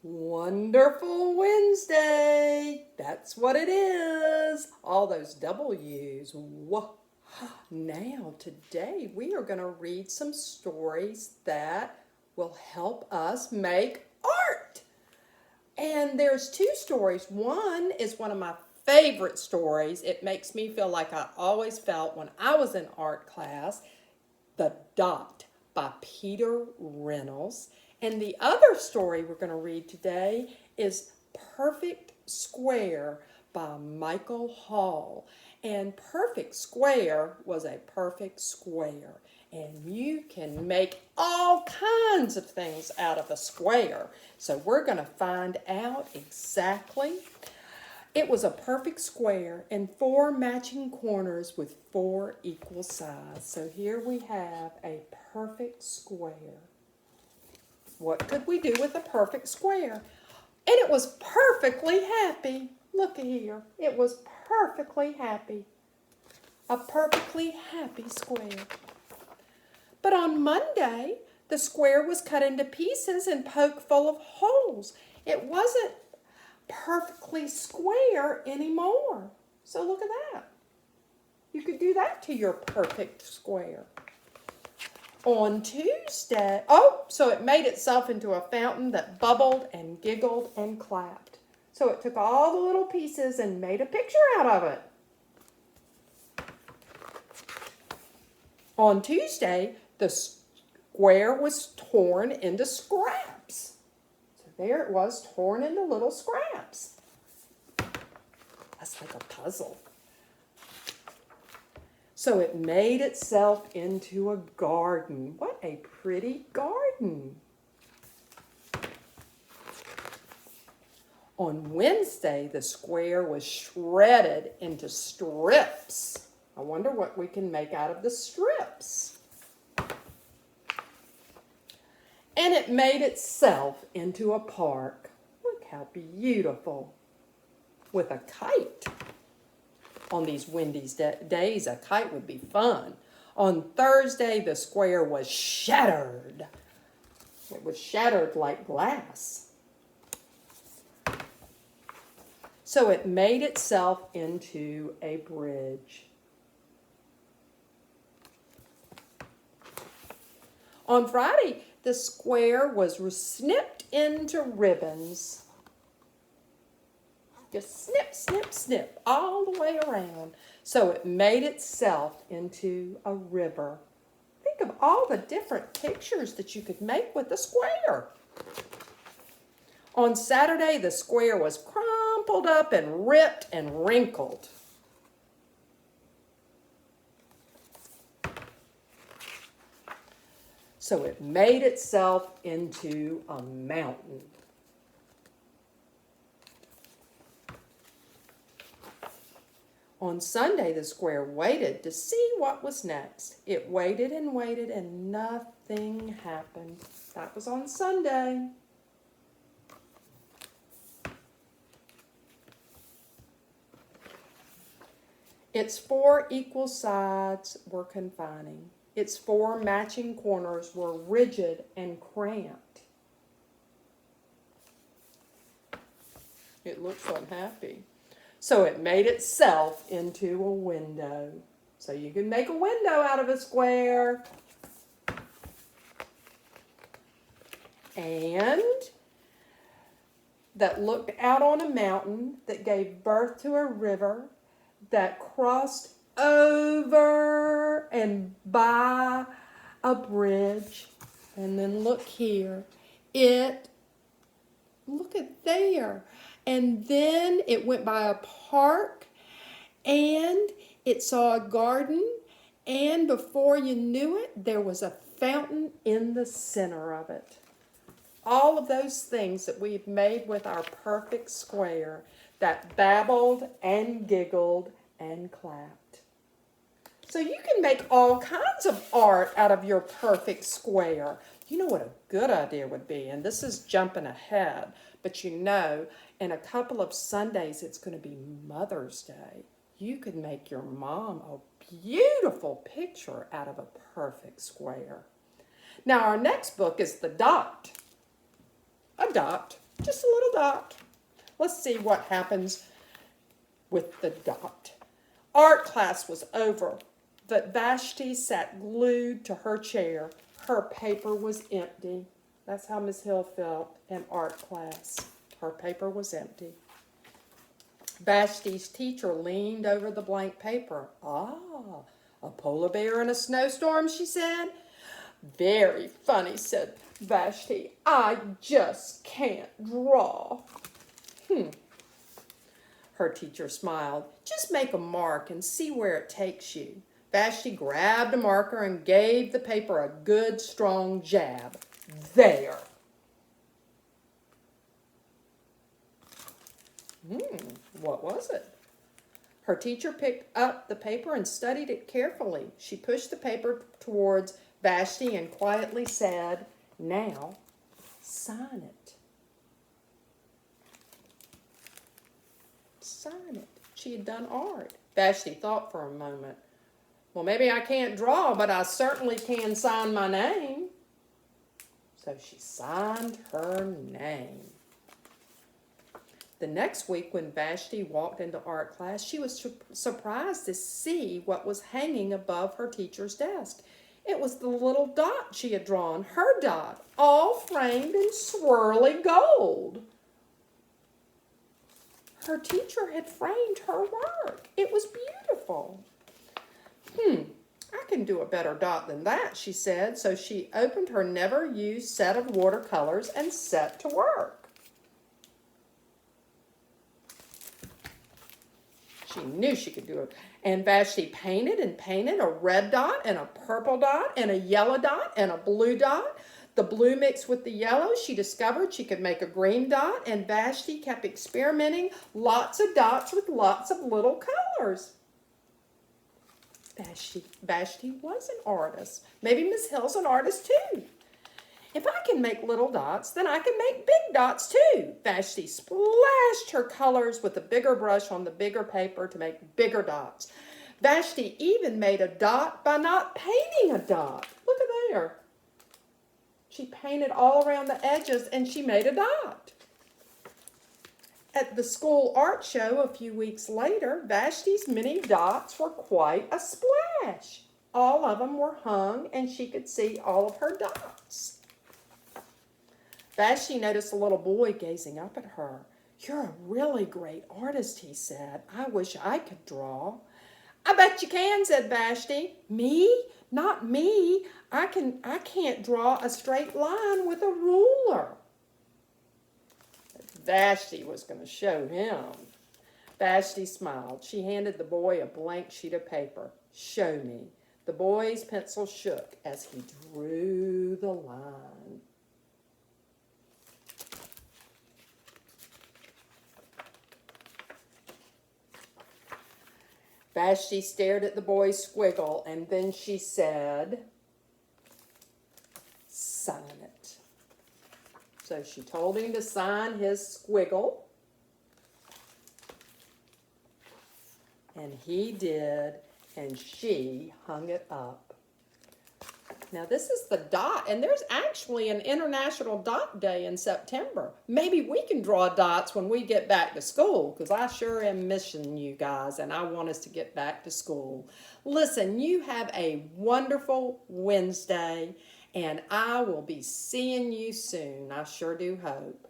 Wonderful Wednesday. That's what it is. All those W's. Whoa. Now, today we are going to read some stories that will help us make art. And there's two stories. One is one of my favorite stories. It makes me feel like I always felt when I was in art class. The Dot by Peter Reynolds. And the other story we're going to read today is Perfect Square by Michael Hall. And Perfect Square was a perfect square. And you can make all kinds of things out of a square. So we're going to find out exactly. It was a perfect square and 4 matching corners with 4 equal sides. So here we have a perfect square. What could we do with a perfect square? And it was perfectly happy. Look here. It was perfectly happy. A perfectly happy square. But on Monday, the square was cut into pieces and poked full of holes. It wasn't perfectly square anymore. So look at that. You could do that to your perfect square. On Tuesday, so it made itself into a fountain that bubbled and giggled and clapped. So it took all the little pieces and made a picture out of it. On Tuesday, the square was torn into scraps. So there it was, torn into little scraps. That's like a puzzle. So it made itself into a garden. What a pretty garden. On Wednesday, the square was shredded into strips. I wonder what we can make out of the strips. And it made itself into a park. Look how beautiful. With a kite. On these windy days, a kite would be fun. On Thursday, the square was shattered. It was shattered like glass. So it made itself into a bridge. On Friday, the square was snipped into ribbons. Just snip, snip, snip, all the way around. So it made itself into a river. Think of all the different pictures that you could make with a square. On Saturday, the square was crumpled up and ripped and wrinkled. So it made itself into a mountain. On Sunday, the square waited to see what was next. It waited and nothing happened. That was on Sunday. Its 4 equal sides were confining. Its 4 matching corners were rigid and cramped. It looks unhappy. So it made itself into a window. So you can make a window out of a square. And that looked out on a mountain, that gave birth to a river, that crossed over and by a bridge. And then look here. Look at there. And then it went by a park, and it saw a garden, and before you knew it, there was a fountain in the center of it. All of those things that we've made with our perfect square that babbled and giggled and clapped. So you can make all kinds of art out of your perfect square. You know what a good idea would be, and this is jumping ahead, but you know, in a couple of Sundays, it's going to be Mother's Day. You could make your mom a beautiful picture out of a perfect square. Now, our next book is The Dot. A dot. Just a little dot. Let's see what happens with the dot. Art class was over, but Vashti sat glued to her chair. Her paper was empty. That's how Miss Hill felt in art class. Her paper was empty. Vashti's teacher leaned over the blank paper. Ah, a polar bear in a snowstorm, she said. Very funny, said Vashti. I just can't draw. Her teacher smiled. Just make a mark and see where it takes you. Vashti grabbed a marker and gave the paper a good, strong jab. There. What was it? Her teacher picked up the paper and studied it carefully. She pushed the paper towards Vashti and quietly said, now, sign it. Sign it. She had done art. Vashti thought for a moment. Well, maybe I can't draw, but I certainly can sign my name. So she signed her name. The next week, when Vashti walked into art class, she was surprised to see what was hanging above her teacher's desk. It was the little dot she had drawn, her dot, all framed in swirly gold. Her teacher had framed her work. It was beautiful. I can do a better dot than that, she said. So she opened her never-used set of watercolors and set to work. She knew she could do it. And Vashti painted and painted a red dot and a purple dot and a yellow dot and a blue dot. The blue mixed with the yellow, she discovered she could make a green dot, and Vashti kept experimenting lots of dots with lots of little colors. Vashti was an artist. Maybe Miss Hill's an artist too. If I can make little dots, then I can make big dots too. Vashti splashed her colors with a bigger brush on the bigger paper to make bigger dots. Vashti even made a dot by not painting a dot. Look at there. She painted all around the edges and she made a dot. At the school art show a few weeks later, Vashti's many dots were quite a splash. All of them were hung and she could see all of her dots. Vashti noticed a little boy gazing up at her. You're a really great artist, he said. I wish I could draw. I bet you can, said Vashti. Me? Not me. I can't draw a straight line with a ruler. Vashti was going to show him. Vashti smiled. She handed the boy a blank sheet of paper. Show me. The boy's pencil shook as he drew the line. Vashti stared at the boy's squiggle, and then she said, sign it. So she told him to sign his squiggle, and he did, and she hung it up. Now this is the dot, and there's actually an International Dot Day in September. Maybe we can draw dots when we get back to school, because I sure am missing you guys, and I want us to get back to school. Listen, you have a wonderful Wednesday, and I will be seeing you soon. I sure do hope.